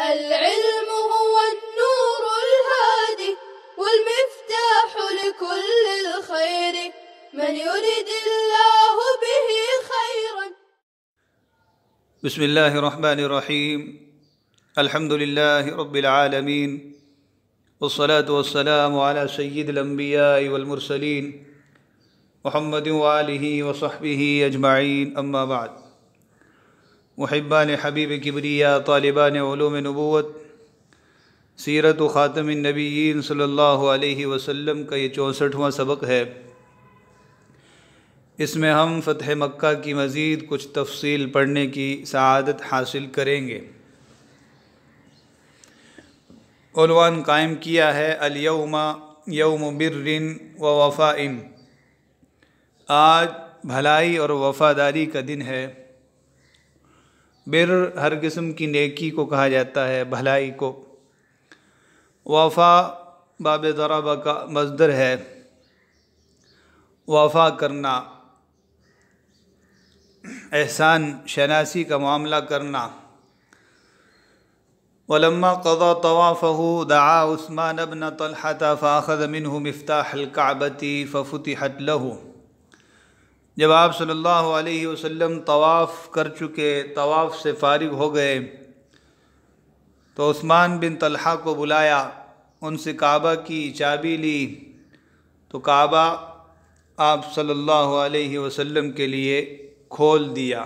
العلم هو النور الهادي والمفتاح لكل الخير من يرد الله به خيرا. بسم اللہ الرحمن الرحیم. الحمد للہ رب العالمین والصلاة والسلام على سید الانبیاء والمرسلین محمد وآلہ وصحبہ اجمعین. اما بعد. محبان حبیب کبریا، طالبان علوم نبوت، سیرت و خاتم النبیین صلی اللہ علیہ وسلم کا یہ 64واں سبق ہے. اس میں ہم فتح مکہ کی مزید کچھ تفصیل پڑھنے کی سعادت حاصل کریں گے. عنوان قائم کیا ہے الیوم یوم بر و وفاء. آج بھلائی اور وفاداری کا دن ہے. بر ہر قسم کی نیکی کو کہا جاتا ہے، بھلائی کو. وفا باب ضرب کا مصدر ہے، وفا کرنا، احسان شناسی کا معاملہ کرنا. ولما قضى طوافه دعا عثمان بن طلحة فأخذ منه مفتاح الكعبة ففتحت له. جب آپ صلی اللہ علیہ وسلم طواف کر چکے، طواف سے فارغ ہو گئے، تو عثمان بن طلحہ کو بلایا، ان سے کعبہ کی چابی لی، تو کعبہ آپ صلی اللہ علیہ وسلم کے لیے کھول دیا.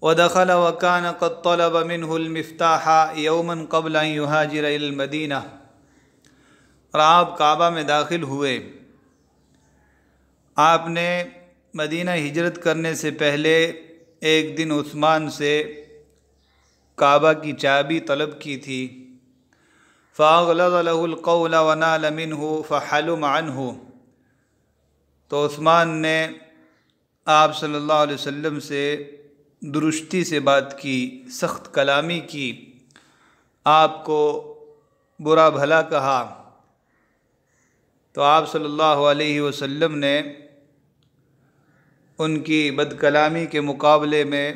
ودخل وكان قد طلب منه المفتاح يوما قبل ان يهاجر الى المدینہ. اور آپ کعبہ میں داخل ہوئے. آپ نے مدینہ ہجرت کرنے سے پہلے ایک دن عثمان سے کعبہ کی چابی طلب کی تھی. فاغلظ له القول ونال منه فحلم عنه. تو عثمان نے آپ صلی اللہ علیہ وسلم سے درستی سے بات کی، سخت کلامی کی، آپ کو برا بھلا کہا. تو آپ صلی اللہ علیہ وسلم نے ان کی بد کلامی کے مقابلے میں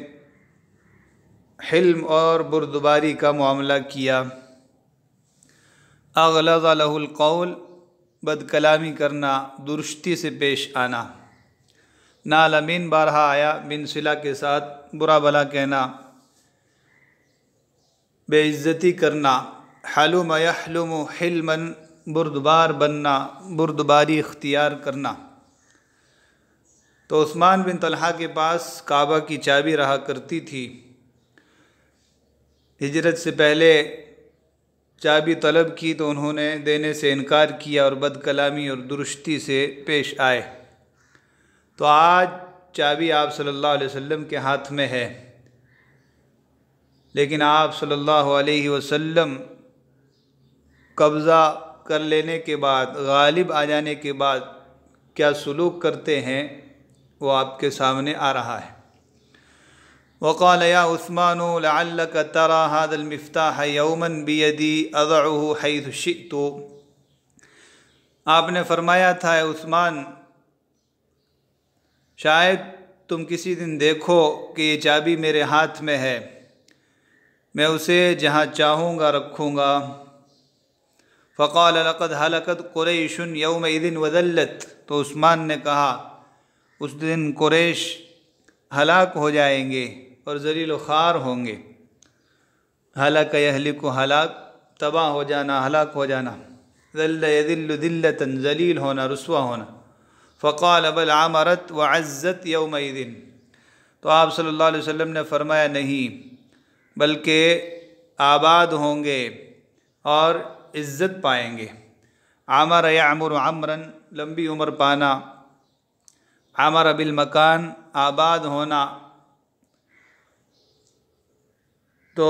حلم اور بردباری کا معاملہ کیا. اغلظ له القول، بد کلامی کرنا، درستی سے پیش آنا. نال من بارہا آیا، من صلہ کے ساتھ، برا بھلا کہنا، بے عزتی کرنا. حلم یحلم حلما، بردبار بننا، بردباری اختیار کرنا. تو عثمان بن طلحہ کے پاس کعبہ کی چابی رہا کرتی تھی. ہجرت سے پہلے چابی طلب کی تو انہوں نے دینے سے انکار کیا اور بد کلامی اور درستی سے پیش آئے. تو آج چابی آپ صلی اللہ علیہ وسلم کے ہاتھ میں ہے، لیکن آپ صلی اللہ علیہ وسلم قبضہ کر لینے کے بعد، غالب آ جانے کے بعد کیا سلوک کرتے ہیں وہ آپ کے سامنے آ رہا ہے. وقال یا عثمان لعلک ترى هذا المفتاح یوما بیدی اضعه حیث شئت. آپ نے فرمایا تھا، اے عثمان، شاید تم کسی دن دیکھو کہ یہ چابی میرے ہاتھ میں ہے، میں اسے جہاں چاہوں گا رکھوں گا. فقال لقد هلكت قریش یومئذ وذلت. تو عثمان نے کہا، اس دن قریش ہلاک ہو جائیں گے اور ذلیل و خوار ہوں گے. ہلاک یہلک، ہلاک تباہ ہو جانا، ہلاک ہو جانا. ذل یذل ذلۃ، ذلیل ہونا، رسوا ہونا. فقال بل عمرت وعزت یومئذ. تو آپ صلی اللہ علیہ وسلم نے فرمایا، نہیں، بلکہ آباد ہوں گے اور عزت پائیں گے. عمر یعمر عمرا، لمبی عمر پانا. عمر بالمکان، آباد ہونا. تو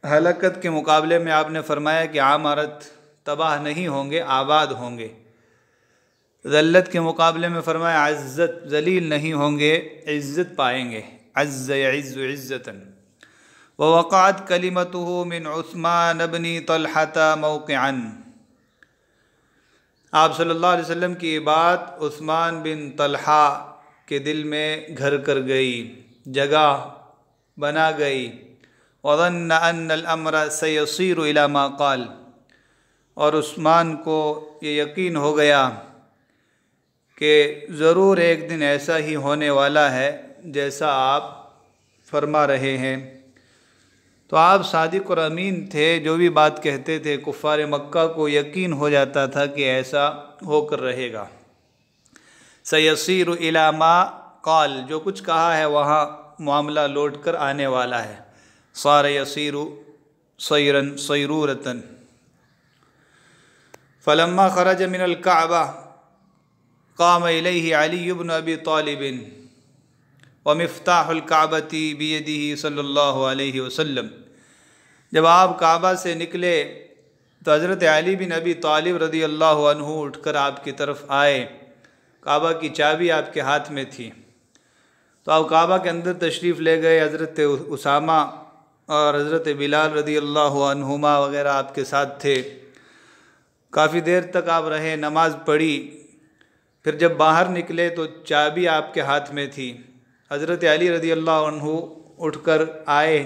ہلاکت کے مقابلے میں آپ نے فرمایا کہ عمرت، تباہ نہیں ہوں گے، آباد ہوں گے. ذلت کے مقابلے میں فرمایا عزت، ذلیل نہیں ہوں گے، عزت پائیں گے. عز یعز عزتا. ووقعت کلمته من عثمان بن طلحة موقعا. آپ صلی اللہ علیہ وسلم کی یہ بات عثمان بن طلحہ کے دل میں گھر کر گئی، جگہ بنا گئی. وظن ان الامر سيصير الى ما قال، اور عثمان کو یہ یقین ہو گیا کہ ضرور ایک دن ایسا ہی ہونے والا ہے جیسا آپ فرما رہے ہیں۔ تو آپ صادق اور امین تھے، جو بھی بات کہتے تھے کفار مکہ کو یقین ہو جاتا تھا کہ ایسا ہو کر رہے گا۔ سیصیر الی ما قال، جو کچھ کہا ہے وہاں معاملہ لوٹ کر آنے والا ہے۔ صار یصیر صیرا صیرورۃ۔ فلما خرج من الکعبہ قام الیہ علی بن ابی طالب ومفتاح الکعبۃ بیدہ صلی اللہ علیہ وسلم۔ جب آپ کعبہ سے نکلے تو حضرت علی بن ابی طالب رضی اللہ عنہ اٹھ کر آپ کی طرف آئے، کعبہ کی چابی آپ کے ہاتھ میں تھی۔ تو آپ کعبہ کے اندر تشریف لے گئے، حضرت اسامہ اور حضرت بلال رضی اللہ عنہما وغیرہ آپ کے ساتھ تھے۔ کافی دیر تک آپ رہے، نماز پڑھی، پھر جب باہر نکلے تو چابی آپ کے ہاتھ میں تھی۔ حضرت علی رضی اللہ عنہ اٹھ کر آئے،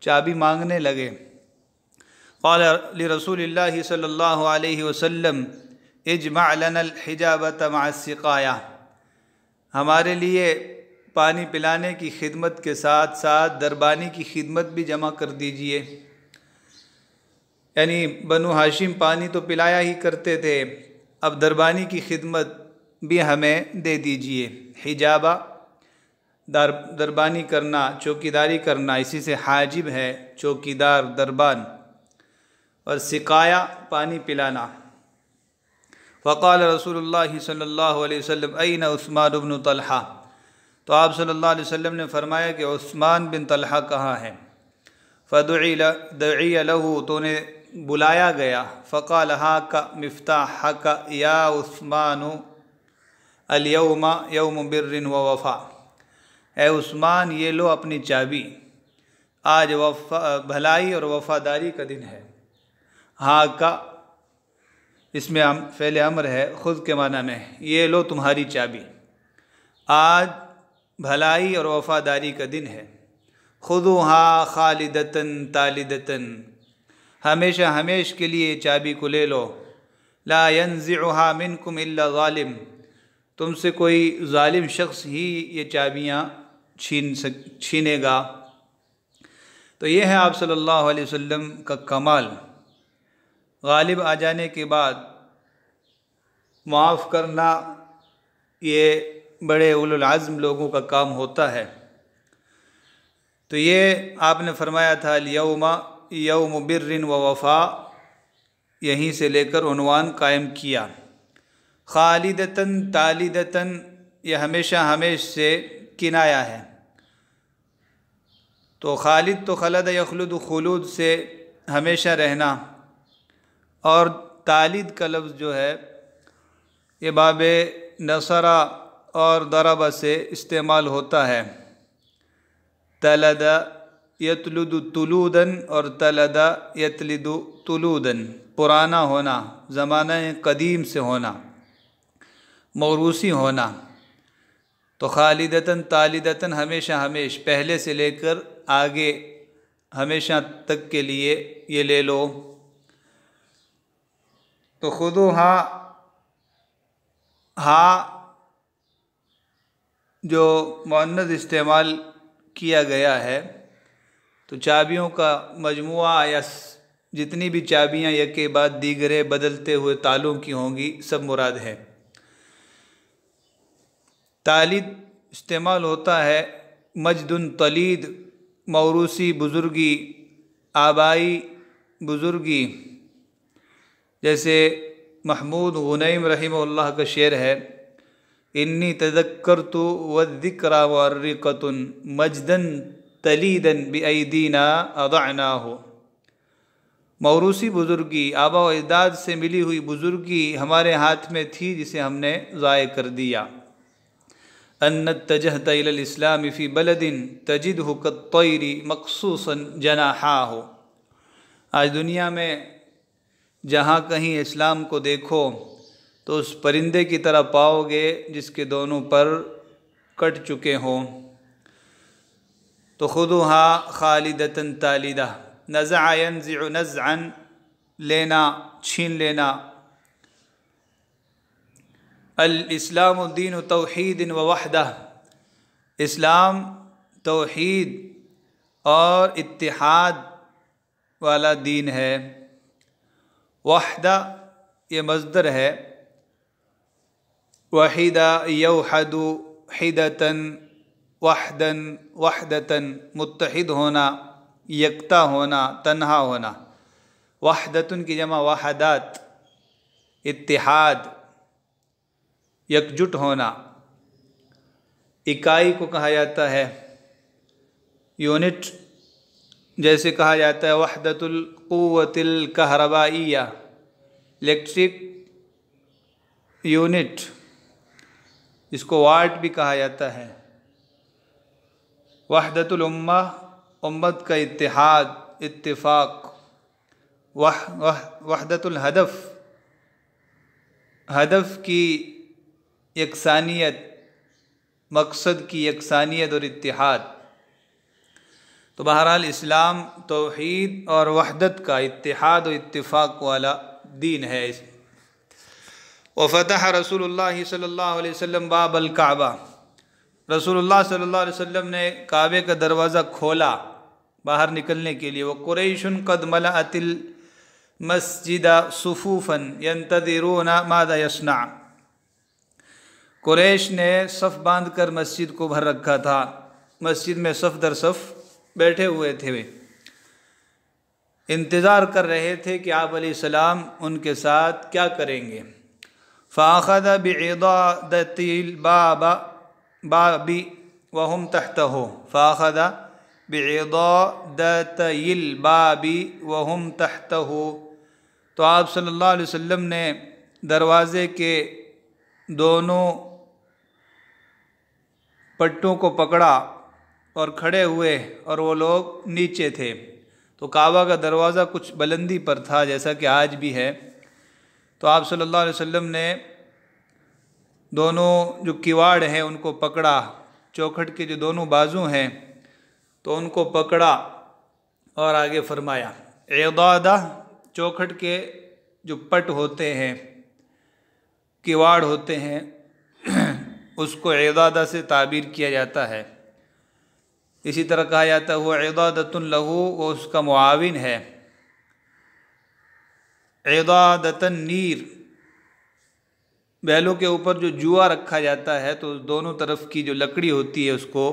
چابی مانگنے لگے۔ قال لرسول اللہ صلی اللہ علیہ وسلم اجمع لنا الحجابۃ مع السقایہ، ہمارے لیے پانی پلانے کی خدمت کے ساتھ ساتھ دربانی کی خدمت بھی جمع کر دیجئے۔ یعنی بنو ہاشم پانی تو پلایا ہی کرتے تھے، اب دربانی کی خدمت بھی ہمیں دے دیجئے۔ حجابہ دربانی کرنا، چوکیداری کرنا، اسی سے حاجب ہے چوکیدار، دربان، اور سقایا پانی پلانا۔ فقال رسول اللہ صلی اللہ علیہ وسلم این عثمان بن طلحہ، تو آپ صلی اللہ علیہ وسلم نے فرمایا کہ عثمان بن طلحہ کہاں ہے؟ فدعی لہ، تو انہیں بلایا گیا۔ فقال ہاک مفتاحک یا عثمان الیوم یوم بر و وفا، اے عثمان یہ لو اپنی چابی، آج بھلائی اور وفاداری کا دن ہے۔ ہاک اس میں فعل امر ہے، خود کے معنی میں، یہ لو تمہاری چابی، آج بھلائی اور وفاداری کا دن ہے۔ خذوہا خالدتاً تالدتاً، ہمیشہ ہمیش کے لیے چابی کو لے لو۔ لا ینزعہا منکم الا ظالم، تم سے کوئی ظالم شخص ہی یہ چابیاں چھینے گا۔ تو یہ ہے آپ صلی اللہ علیہ وسلم کا کمال، غالب آ جانے کے بعد معاف کرنا یہ بڑے اولو العزم لوگوں کا کام ہوتا ہے۔ تو یہ آپ نے فرمایا تھا الیوم یوم بر و وفا، یہیں سے لے کر عنوان قائم کیا۔ خالدتاً تالدتاً، یہ ہمیشہ ہمیش سے کنایا ہے۔ تو خالد تو خلد یخلد، خلود سے ہمیشہ رہنا، اور تالد کا لفظ جو ہے یہ باب نصرہ اور ضربہ سے استعمال ہوتا ہے۔ تلد یتلد تلودن اور تلد یتلد تلودن، پرانا ہونا، زمانہ قدیم سے ہونا، موروثی ہونا۔ تو خالدتاً تالدتاً، ہمیشہ ہمیش، پہلے سے لے کر آگے ہمیشہ تک کے لیے یہ لے لو۔ تو خذوہا، ہاں جو مؤنث استعمال کیا گیا ہے، تو چابیوں کا مجموعہ یا جتنی بھی چابیاں یکے بعد دیگرے بدلتے ہوئے تالوں کی ہوں گی سب مراد ہے۔ تالد استعمال ہوتا ہے مجد تلید، موروثی بزرگی، آبائی بزرگی، جیسے محمود غنیم رحمہ اللہ کا شعر ہے، انی تذکرت والذکر مؤرقۃ مجدا تلیدا بایدینا اضعناہ۔ موروثی بزرگی، آبا و اجداد سے ملی ہوئی بزرگی ہمارے ہاتھ میں تھی جسے ہم نے ضائع کر دیا۔ ان اتجہت الی الاسلام فی بلد تجدہ کالطیر مقصوصا جناحاہ، آج دنیا میں جہاں کہیں اسلام کو دیکھو تو اس پرندے کی طرح پاؤ گے جس کے دونوں پر کٹ چکے ہوں۔ تو خذوہا خالدتاً تالدہ، نزع ینزع نزعا لینا، چھین لینا۔ الاسلام دین توحید و وحدہ، اسلام توحید اور اتحاد والا دین ہے۔ وحدہ یہ مصدر ہے، وحدہ یوحد حدتاً وحداً وحدتاً، متحد ہونا، یکتا ہونا، تنہا ہونا۔ وحدتن کی جمع وحدات، اتحاد، یکجٹ ہونا۔ اکائی کو کہا جاتا ہے یونٹ، جیسے کہا جاتا ہے وحدت القوت الکہربائیہ، الیکٹرک یونٹ، اس کو واٹ بھی کہا جاتا ہے۔ وحدت الامہ، امت کا اتحاد، اتفاق۔ وحدت الہدف، ہدف کی یکسانیت، مقصد کی یکسانیت اور اتحاد۔ تو بہرحال اسلام توحید اور وحدت کا، اتحاد و اتفاق والا دین ہے۔ وفتح رسول اللہ صلی اللہ علیہ وسلم باب الکعبہ، رسول اللہ صلی اللہ علیہ وسلم نے کعبے کا دروازہ کھولا باہر نکلنے کے لیے۔ وقریش قد ملأت المسجد صفوفا ينتظرون ماذا يصنع، قریش نے صف باندھ کر مسجد کو بھر رکھا تھا، مسجد میں صف در صف بیٹھے ہوئے تھے، انتظار کر رہے تھے کہ آپ علیہ السلام ان کے ساتھ کیا کریں گے۔ فأخذ بعضادة الباب وهم تحته، فأخذ بعضادتي الباب وهم تحته، تو آپ صلی اللہ علیہ وسلم نے دروازے کے دونوں پٹوں کو پکڑا اور کھڑے ہوئے، اور وہ لوگ نیچے تھے۔ تو کعبہ کا دروازہ کچھ بلندی پر تھا، جیسا کہ آج بھی ہے۔ تو آپ صلی اللہ علیہ وسلم نے دونوں جو کیواڑ ہیں ان کو پکڑا، چوکھٹ کے جو دونوں بازو ہیں تو ان کو پکڑا اور آگے فرمایا۔ عضادہ چوکھٹ کے جو پٹ ہوتے ہیں، کیواڑ ہوتے ہیں، اس کو عضادہ سے تعبیر کیا جاتا ہے۔ اسی طرح کہا جاتا ہے وہ عضادۃ لہو، وہ اس کا معاون ہے۔ عضادۃ النیر، بیلوں کے اوپر جو جوا رکھا جاتا ہے تو دونوں طرف کی جو لکڑی ہوتی ہے اس کو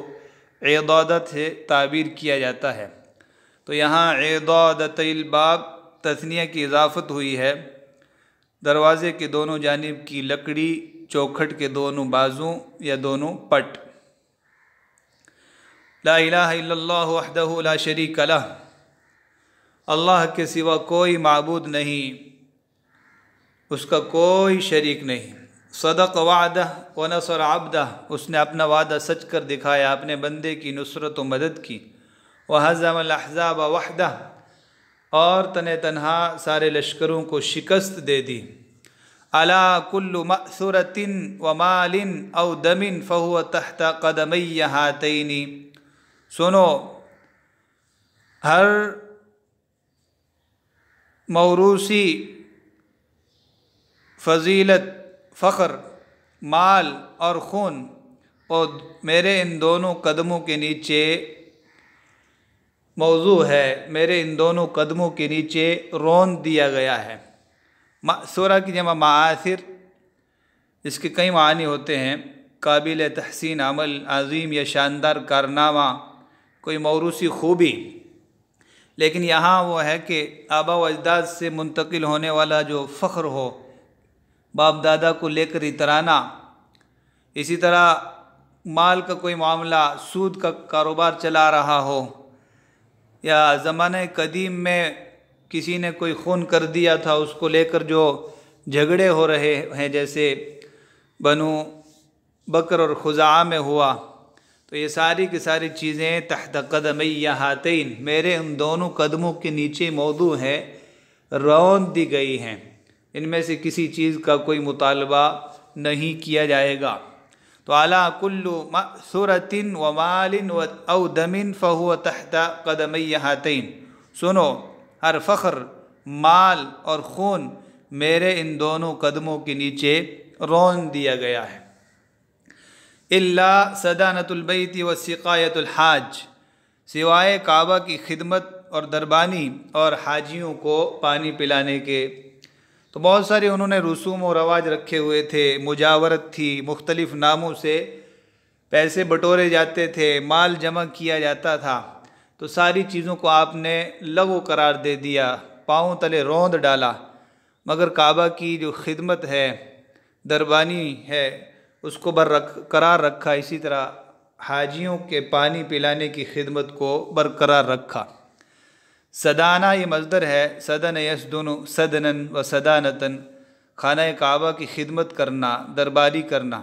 عضادت سے تعبیر کیا جاتا ہے۔ تو یہاں عضادۃ الباب تثنیہ کی اضافت ہوئی ہے، دروازے کے دونوں جانب کی لکڑی، چوکھٹ کے دونوں بازو یا دونوں پٹ۔ لا الہ الا اللہ وحدہ لا شریک لہ، اللہ کے سوا کوئی معبود نہیں، اس کا کوئی شریک نہیں۔ صدق وعدہ ونصر عبدہ، اس نے اپنا وعدہ سچ کر دکھایا، اپنے بندے کی نصرت و مدد کی۔ وہزم الاحزاب وحدہ، اور تنہا سارے لشکروں کو شکست دے دی۔ الا کل مأثرۃ ومال او دم فہو تحت قدمی ہاتین، سنو ہر موروثی فضیلت، فخر، مال اور خون، اور میرے ان دونوں قدموں کے نیچے موضوع ہے، میرے ان دونوں قدموں کے نیچے رون دیا گیا ہے۔ مأثورہ کی جمع معاثر، اس کے کئی معنی ہوتے ہیں، قابل تحسین عمل، عظیم یا شاندار کارنامہ، کوئی موروثی خوبی۔ لیکن یہاں وہ ہے کہ آبا و اجداد سے منتقل ہونے والا جو فخر ہو، باپ دادا کو لے کر اترانا۔ اسی طرح مال کا کوئی معاملہ، سود کا کاروبار چلا رہا ہو، یا زمانہ قدیم میں کسی نے کوئی خون کر دیا تھا، اس کو لے کر جو جھگڑے ہو رہے ہیں، جیسے بنو بکر اور خزاعہ میں ہوا، تو یہ ساری کی ساری چیزیں تحت قدمی ہاتین، میرے ان دونوں قدموں کے نیچے موضوع ہے، رون دی گئی ہیں، ان میں سے کسی چیز کا کوئی مطالبہ نہیں کیا جائے گا۔ تو علی کل مأثرۃ ومال او دم فہو تحت قدمی ہاتین، سنو ہر فخر، مال اور خون میرے ان دونوں قدموں کے نیچے رون دیا گیا ہے۔ الا صدانۃ البیت وسقایۃ الحاج، سوائے کعبہ کی خدمت اور دربانی اور حاجیوں کو پانی پلانے کے۔ تو بہت سارے انہوں نے رسوم و رواج رکھے ہوئے تھے، مجاورت تھی، مختلف ناموں سے پیسے بٹورے جاتے تھے، مال جمع کیا جاتا تھا، تو ساری چیزوں کو آپ نے لغو قرار دے دیا، پاؤں تلے روند ڈالا، مگر کعبہ کی جو خدمت ہے، دربانی ہے، اس کو برقرار رکھا، اسی طرح حاجیوں کے پانی پلانے کی خدمت کو برقرار رکھا۔ صدانہ یہ مصدر ہے، صدن یسدن صدنن و صدانتن، خانہ کعبہ کی خدمت کرنا، درباری کرنا۔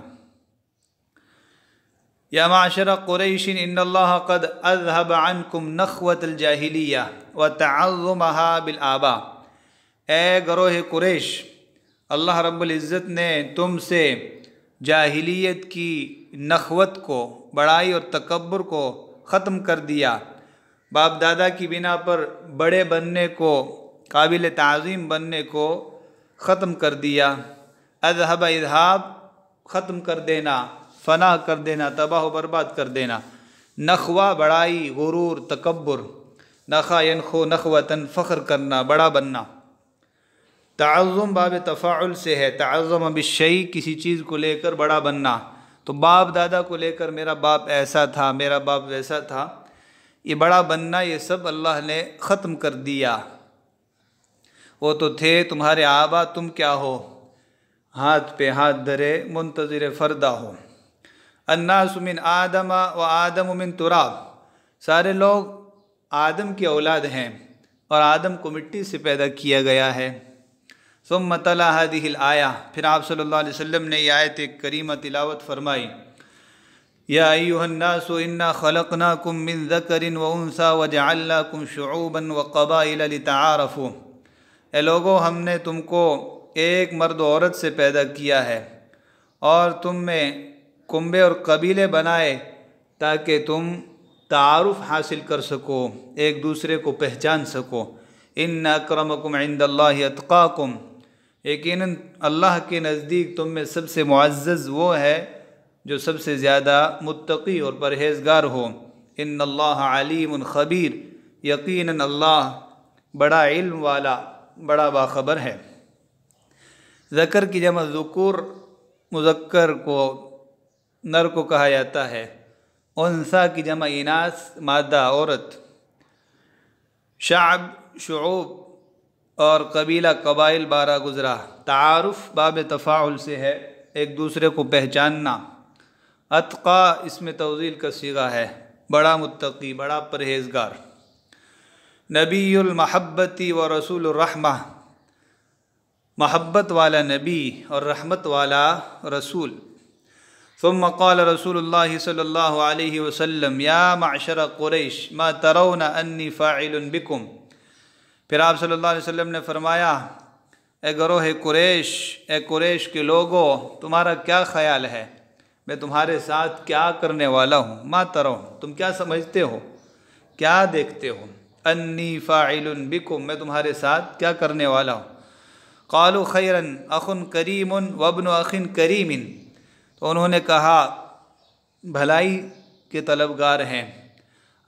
یا معشر قریش ان اللہ قد اذهب عنکم نخوۃ الجاہلیہ وتعظمها بالآباء، اے گروہ قریش، اللہ رب العزت نے تم سے جاہلیت کی نخوت کو، بڑائی اور تکبر کو ختم کر دیا، باپ دادا کی بنا پر بڑے بننے کو، قابل تعظیم بننے کو ختم کر دیا۔ اذهب اذهاب، ختم کر دینا، فنا کر دینا، تباہ و برباد کر دینا۔ نخوہ بڑائی، غرور، تکبر، نخا ینخو نخوتاً، فخر کرنا، بڑا بننا۔ تعظم باب تفاعل سے ہے، تعظم بالشیء، کسی چیز کو لے کر بڑا بننا، تو باپ دادا کو لے کر میرا باپ ایسا تھا، میرا باپ ویسا تھا، یہ بڑا بننا، یہ سب اللہ نے ختم کر دیا۔ وہ تو تھے تمہارے آبا، تم کیا ہو؟ ہاتھ پہ ہاتھ دھرے منتظر فردا ہو۔ الناس من آدم و آدم من تراب، سارے لوگ آدم کی اولاد ہیں اور آدم کو مٹی سے پیدا کیا گیا ہے۔ ثم تلا هذه الآیہ، پھر آپ صلی اللہ علیہ وسلم نے یہ آیت کریمہ تلاوت فرمائی۔ یا ایھا الناس انا خلقناکم من ذکر وانثی وجعلناکم شعوبا وقبائل لتعارفوا، اے لوگو، ہم نے تم کو ایک مرد و عورت سے پیدا کیا ہے اور تم میں کنبے اور قبیلے بنائے تاکہ تم تعارف حاصل کر سکو، ایک دوسرے کو پہچان سکو۔ ان اکرمکم عند اللہ اتقاکم، یقیناً اللہ کے نزدیک تم میں سب سے معزز وہ ہے جو سب سے زیادہ متقی اور پرہیزگار ہو۔ ان اللہ علیم خبیر، یقیناً اللہ بڑا علم والا، بڑا باخبر ہے۔ ذکر کی جمع ذکور، مذکر کو، نر کو کہا جاتا ہے۔ انثیٰ کی جمع اناث، مادہ عورت۔ شعب شعوب اور قبیلہ قبائل 12 گزرا۔ تعارف باب تفاعل سے ہے، ایک دوسرے کو پہچاننا۔ اتقا اس میں توضیل کا صیغہ ہے، بڑا متقی، بڑا پرہیزگار۔ نبی المحبتی و رسول الرحمہ، محبت والا نبی اور رحمت والا رسول۔ ثم قال رسول اللہ صلی اللہ علیہ وسلم یا معشر قریش ما ترون انی فاعل بکم، پھر آپ صلی اللہ علیہ وسلم نے فرمایا، اے گروہ قریش، اے قریش کے لوگو، تمہارا کیا خیال ہے، میں تمہارے ساتھ کیا کرنے والا ہوں؟ ما ترون، تم کیا سمجھتے ہو، کیا دیکھتے ہو؟ انی فاعل بکم، میں تمہارے ساتھ کیا کرنے والا ہوں؟ قالوا خیرا اخ کریم وابن اخ کریم، تو انہوں نے کہا بھلائی کے طلبگار ہیں،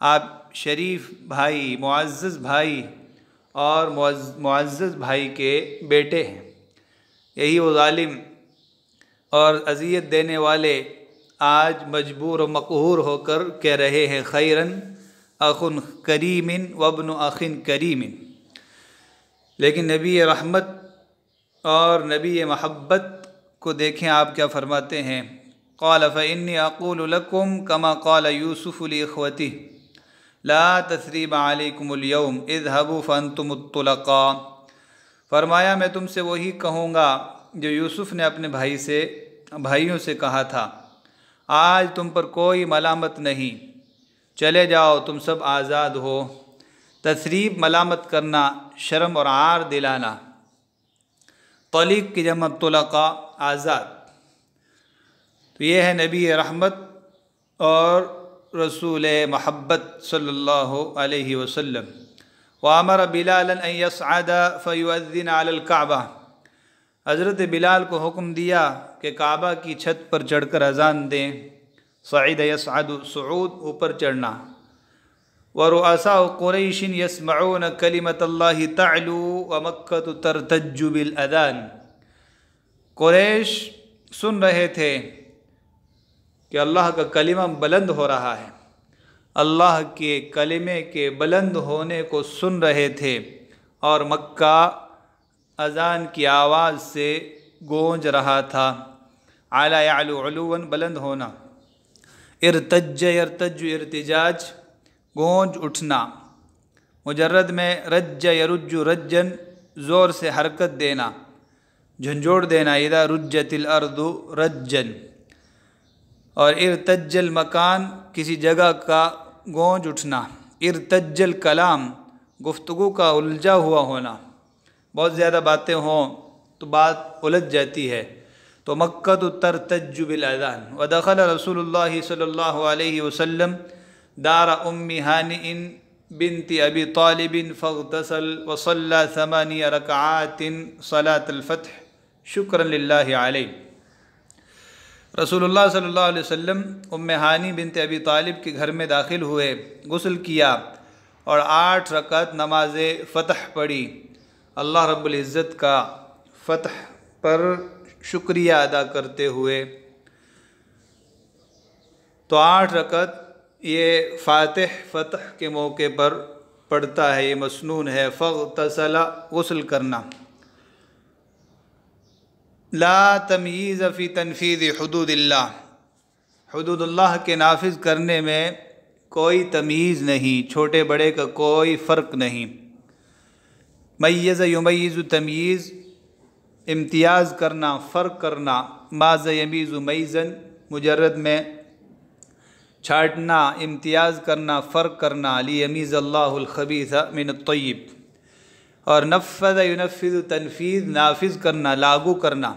آپ شریف بھائی، معزز بھائی اور معزز بھائی کے بیٹے ہیں۔ یہی وہ ظالم اور اذیت دینے والے آج مجبور و مقہور ہو کر کہہ رہے ہیں خیراً اخ کریم وابن اخ کریم، لیکن نبی رحمت اور نبی محبت کو دیکھیں آپ کیا فرماتے ہیں۔ قال فإني أقول لكم كما قال يوسف لإخوته لا تثريب عليكم اليوم اذهبوا فأنتم الطلقاء، فرمایا میں تم سے وہی کہوں گا جو یوسف نے اپنے بھائیوں سے کہا تھا، آج تم پر کوئی ملامت نہیں، چلے جاؤ، تم سب آزاد ہو۔ تثریب ملامت کرنا، شرم اور عار دلانا۔ طلیق کی جمع طلقاء، آزاد۔ تو یہ ہے نبی رحمت اور رسول محبت صلی اللہ علیہ وسلم۔ وامر بلالا ان یصعد فیؤذن علی الکعبہ، حضرت بلال کو حکم دیا کہ کعبہ کی چھت پر چڑھ کر اذان دیں۔ صعد یصعد، صعود اوپر چڑھنا۔ ورؤساء قریش یسمعون کلمۃ اللہ تعلو ومکہ ترتج بالاذان، قریش سن رہے تھے کہ اللہ کا کلمہ بلند ہو رہا ہے، اللہ کے کلمے کے بلند ہونے کو سن رہے تھے، اور مکہ اذان کی آواز سے گونج رہا تھا۔ اعلیٰ یعلو علوا، بلند ہونا۔ ارتج یرتج، ارتجاج گونج اٹھنا۔ مجرد میں رج یرج رجن، زور سے حرکت دینا، جھنجھوڑ دینا۔ اذا رجت الارض رجن۔ اور ارتج المکان، کسی جگہ کا گونج اٹھنا۔ ارتج الکلام، گفتگو کا الجھا ہوا ہونا، بہت زیادہ باتیں ہوں تو بات الجھ جاتی ہے۔ تو مکہ ترتج بالاذان۔ ودخل رسول اللہ صلی اللہ علیہ وسلم دار ام ہانئ بنت ابی طالب فاغتسل وصلى 8 رکعات صلاة الفتح شکرا للہ علیہ۔ رسول اللہ صلی اللہ علیہ وسلم ام ہانی بنت ابی طالب کے گھر میں داخل ہوئے، غسل کیا اور 8 رکعت نماز فتح پڑھی، اللہ رب العزت کا فتح پر شکریہ ادا کرتے ہوئے۔ تو 8 رکعت یہ فاتح فتح کے موقع پر پڑھتا ہے، یہ مسنون ہے۔ فاغتسل، غسل کرنا۔ لا تمییز فی تنفیذ حدود اللہ، حدود اللہ کے نافذ کرنے میں کوئی تمییز نہیں، چھوٹے بڑے کا کوئی فرق نہیں۔ میز یمیز، تمییز امتیاز کرنا، فرق کرنا۔ ماذ یمیز میزن، مجرد میں چھانٹنا، امتیاز کرنا، فرق کرنا۔ لیمیز اللہ الخبیث من الطیب۔ اور نفذ ینفذ، تنفیذ نافذ کرنا، لاگو کرنا۔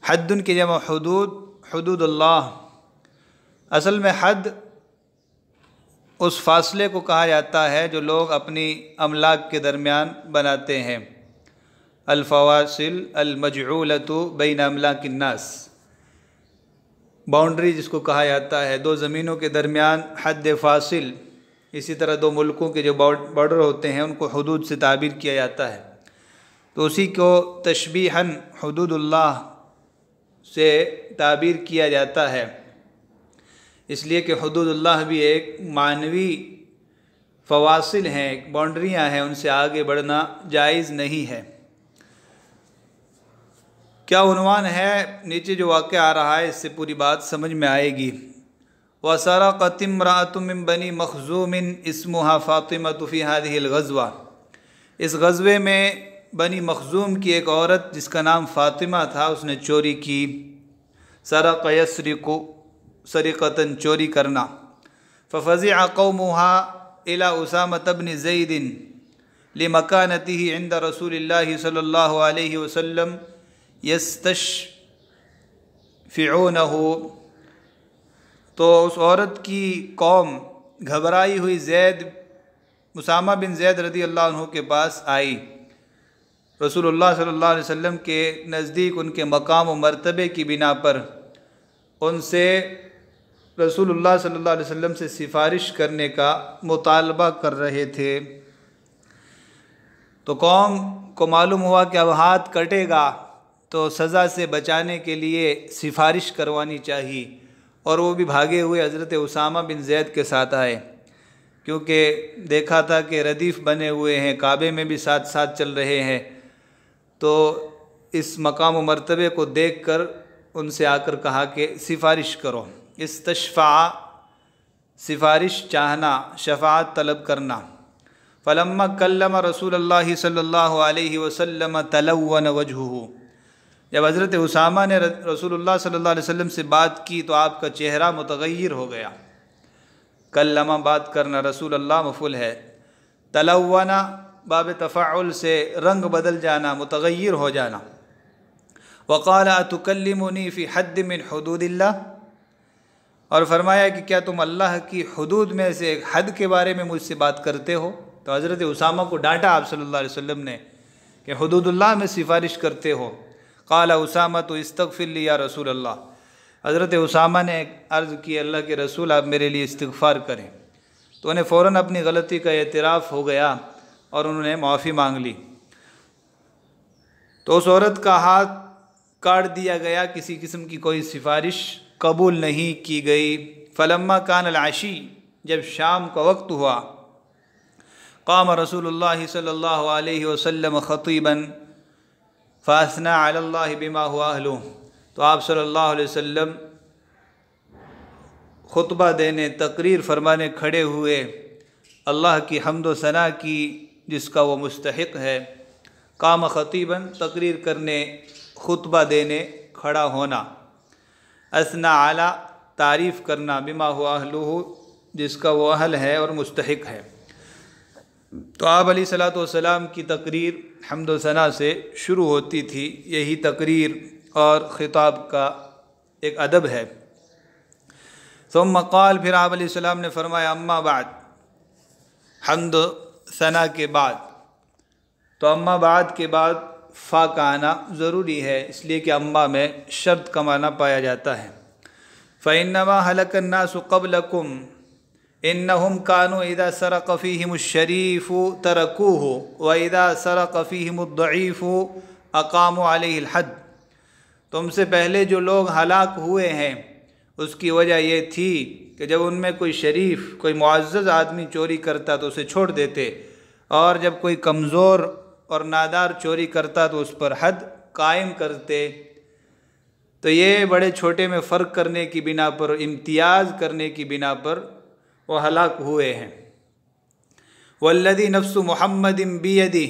حد کی جمع حدود، حدود اللہ۔ اصل میں حد اس فاصلے کو کہا جاتا ہے جو لوگ اپنی املاک کے درمیان بناتے ہیں۔ الفواصل المجعولۃ بین املاک الناس، باؤنڈری جس کو کہا جاتا ہے، 2 زمینوں کے درمیان حد فاصل۔ اسی طرح 2 ملکوں کے جو بارڈر ہوتے ہیں ان کو حدود سے تعبیر کیا جاتا ہے، تو اسی کو تشبیہاً حدود اللہ سے تعبیر کیا جاتا ہے، اس لیے کہ حدود اللہ بھی ایک معنوی فواصل ہیں، ایک باؤنڈریاں ہیں، ان سے آگے بڑھنا جائز نہیں ہے۔ کیا عنوان ہے؟ نیچے جو واقعہ آ رہا ہے اس سے پوری بات سمجھ میں آئے گی۔ وَسَرَقَتِ امْرَأَةٌ مِّن بَنِي مَخْزُومٍ اسْمُهَا فَاطِمَةُ فِي هَذِهِ الْغَزْوَةِ، اس غزوے میں بنی مخزوم کی ایک عورت جس کا نام فاطمہ تھا، اس نے چوری کی۔ سرق یسرق، سرقتاً، چوری کرنا۔ فَفَزِعَ قَوْمُهَا إِلَى أُسَامَةَ بْنِ زَيْدٍ لِمَكَانَتِهِ عِنْدَ رسول اللہ صلی اللہ علیہ وسلم یستشفعونہ، تو اس عورت کی قوم گھبرائی ہوئی اسامہ بن زید رضی اللہ عنہ کے پاس آئی، رسول اللہ صلی اللہ علیہ وسلم کے نزدیک ان کے مقام و مرتبے کی بنا پر ان سے رسول اللہ صلی اللہ علیہ وسلم سے سفارش کرنے کا مطالبہ کر رہے تھے۔ تو قوم کو معلوم ہوا کہ اب ہاتھ کٹے گا تو سزا سے بچانے کے لیے سفارش کروانی چاہیے، اور وہ بھی بھاگے ہوئے حضرت اسامہ بن زید کے ساتھ آئے، کیونکہ دیکھا تھا کہ ردیف بنے ہوئے ہیں، کعبے میں بھی ساتھ ساتھ چل رہے ہیں، تو اس مقام و مرتبے کو دیکھ کر ان سے آ کر کہا کہ سفارش کرو۔ استشفع، سفارش چاہنا، شفاعت طلب کرنا۔ فلما کلم رسول اللہ صلی اللہ علیہ وسلم تلون وجہہ، جب حضرت اسامہ نے رسول اللہ صلی اللہ علیہ وسلم سے بات کی تو آپ کا چہرہ متغیر ہو گیا۔ کلمہ، بات کرنا، رسول اللہ مفعول ہے، تلون باب تفاعل سے رنگ بدل جانا، متغیر ہو جانا۔ وقال اتکلمنی فی حد من حدود اللہ، اور فرمایا کہ کیا تم اللہ کی حدود میں سے ایک حد کے بارے میں مجھ سے بات کرتے ہو؟ تو حضرت اسامہ کو ڈانٹا آپ صلی اللہ علیہ وسلم نے کہ حدود اللہ میں سفارش کرتے ہو۔ قال اسامہ تو استغفر لی یا رسول اللہ، حضرت اسامہ نے عرض کی اللہ کے رسول آپ میرے لیے استغفار کریں، تو انہیں فوراً اپنی غلطی کا اعتراف ہو گیا اور انہوں نے معافی مانگ لی۔ تو اس عورت کا ہاتھ کاٹ دیا گیا، کسی قسم کی کوئی سفارش قبول نہیں کی گئی۔ فلما کان العشی، جب شام کا وقت ہوا، قام رسول اللہ صلی اللہ علیہ وسلم خطیبا فاثنى علی اللہ بما هو اہلہ، تو آپ صلی اللہ علیہ وسلم خطبہ دینے، تقریر فرمانے کھڑے ہوئے، اللہ کی حمد و ثنا کی جس کا وہ مستحق ہے۔ قام خطیبا، تقریر کرنے، خطبہ دینے، کھڑا ہونا۔ اثنا علی، تعریف کرنا، بما هو اہلہ، جس کا وہ اہل ہے اور مستحق ہے۔ تو آپ علیہ الصلوۃ والسلام کی تقریر حمد و ثنا سے شروع ہوتی تھی۔ یہی تقریر اور خطاب کا ایک ادب ہے۔ ثم قال، پھر آپ علیہ السلام نے فرمایا اما بعد، حمد و ثنا کے بعد۔ تو اما بعد کے بعد فا کا آنا ضروری ہے، اس لیے کہ اما میں شرط کا معنی پایا جاتا ہے۔ فَإِنَّمَا هَلَكَ النَّاسُ قَبْلَكُمْ إِنَّهُمْ كَانُوا إِذَا سَرَقَ فِيهِمُ الشَّرِيفُ تَرَكُوهُ وَإِذَا سَرَقَ فِيهِمُ الضَّعِيفُ أَقَامُوا عَلَيْهِ الْحَدَّ۔ تم سے پہلے جو لوگ ہلاک ہوئے ہیں اس کی وجہ یہ تھی کہ جب ان میں کوئی شریف، کوئی معزز آدمی چوری کرتا تو اسے چھوڑ دیتے، اور جب کوئی کمزور اور نادار چوری کرتا تو اس پر حد قائم کرتے۔ تو یہ بڑے چھوٹے میں فرق کرنے کی بنا پر، امتیاز کرنے کی بنا پر وہ ہلاک ہوئے ہیں۔ والذی نفس محمد بیدہ،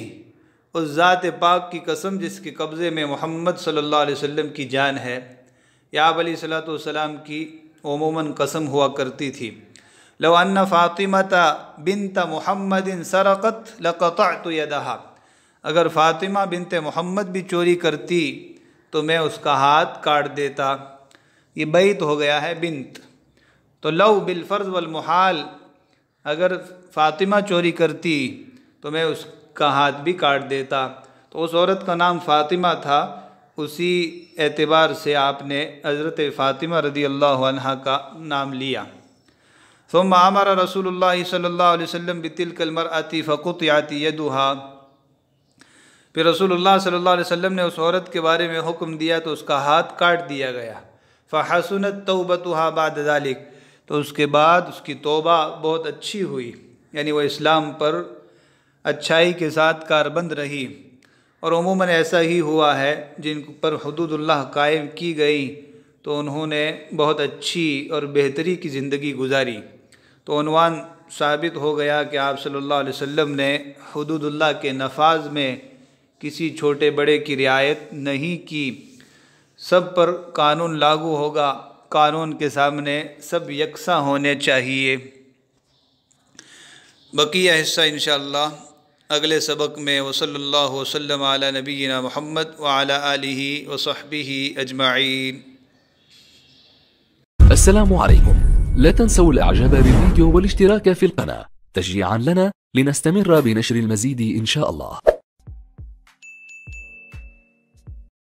اس ذات پاک کی قسم جس کے قبضے میں محمد صلی اللہ علیہ وسلم کی جان ہے۔ یا آپ علیہ الصلوۃ والسلام کی عموماً قسم ہوا کرتی تھی۔ لو ان فاطمۃ بنت محمد سرقت لقطعت یدہا، اگر فاطمہ بنت محمد بھی چوری کرتی تو میں اس کا ہاتھ کاٹ دیتا۔ یہ بیت ہو گیا ہے بنت۔ تو لو بالفرض والمحال، اگر فاطمہ چوری کرتی تو میں اس کا ہاتھ بھی کاٹ دیتا۔ تو اس عورت کا نام فاطمہ تھا، اسی اعتبار سے آپ نے حضرت فاطمہ رضی اللہ عنہ کا نام لیا۔ ثم امر رسول اللہ صلی اللہ علیہ وسلم بتلک المرأة فقطعت یدہا، پھر رسول اللہ صلی اللہ علیہ وسلم نے اس عورت کے بارے میں حکم دیا تو اس کا ہاتھ کاٹ دیا گیا۔ فحسنت توبتها بعد ذلك، تو اس کے بعد اس کی توبہ بہت اچھی ہوئی، یعنی وہ اسلام پر اچھائی کے ساتھ کاربند رہی۔ اور عموماً ایسا ہی ہوا ہے، جن پر حدود اللہ قائم کی گئی تو انہوں نے بہت اچھی اور بہتری کی زندگی گزاری۔ تو عنوان ثابت ہو گیا کہ آپ صلی اللہ علیہ وسلم نے حدود اللہ کے نفاذ میں کسی چھوٹے بڑے کی رعایت نہیں کی۔ سب پر قانون لاگو ہوگا، قانون کے سامنے سب یکساں ہونے چاہیے۔ بقیہ حصہ انشاءاللہ اگلے سبق میں۔ وصلی اللہ وسلم علی نبینا محمد وعلی آلہ وصحبہ اجمعین۔ السلام عليكم، لا تنسوا الاعجاب بالفيديو والاشتراك في القناة تشجيعا لنا لنستمر بنشر المزيد إن شاء الله.